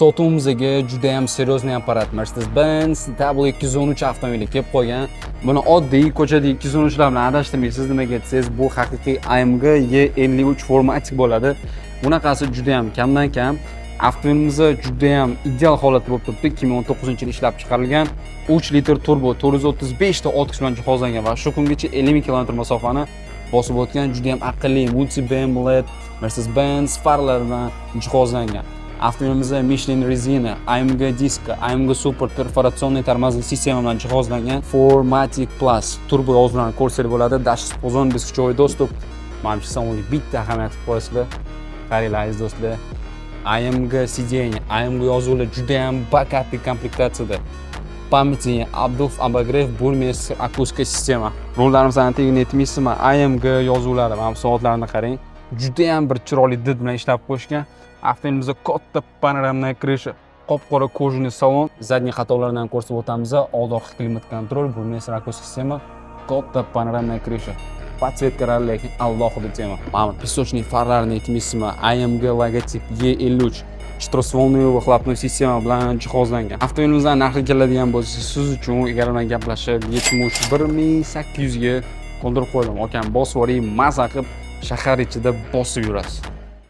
Sotuvimizga juda ham seriozniy apparat Mercedes-Benz W213 avtomobili kelib qolgan. Buni oddiy ko'chada 213 lar bilan adashtirmaysiz. Nimaga desangiz, bu haqiqiy AMG E53 Formatic bo'ladi. Bunaqasi juda ham kamdan kam. Avtomobilimiz juda ham ideal holatda bo'lib turibdi. 2019-yil ishlab chiqarilgan. 3 litr turbo, 435 ta otqish bilan jihozlangan va shu kungacha 50 ming kilometr masofani bosib o'tgan. Juda ham aqlli multi-beam LED Mercedes-Benz farlar bilan jihozlangan. Avtomobilimizda Michelin rezina, AMG disk, AMG Super perforatsionniy tormozli sistema bilan jihozlangan. Formatic Plus turbo yozuvlarni ko'rsangiz bo'ladi. Dash spozon diskovoy доступ. Menimcha salonga bitta ahamiyat qo'yasizlar. Qaranglar do'stlar. AMG сиденье, AMG yozuvlar juda ham bogатый komplektatsiyada. Pamitniy, обдув, обогрев, бурмистр, akustika sistema. Rullarimizni tegib netmaysizmi? AMG yozuvlari, mana bu soatlarni qarang. Juda ham bir chiroyli did bilan ishlab qo'yishgan. Avtomobilimizda katta panoramniy krasha, qop-qora kojniy salon, zadniy xatolardan ko'rsatib o'tamiz. Old orqa klimat kontrol, burmistr, akustika sistema, katta panoramniy krasha. Подсветка ролей, alohida tema. Mana песочный farlarni aytmaysizmi? AMG logotip E53 четырехствольный выхлопной sistema bilan jihozlangan. Avtomobilimizdan narxi keladigan bo'lsa, siz uchun egar bilan gaplashib 71.800 ga qoldirib qo'ydim. Akam bosib yuboring, maza qilib shahar ichida bosib yurasiz.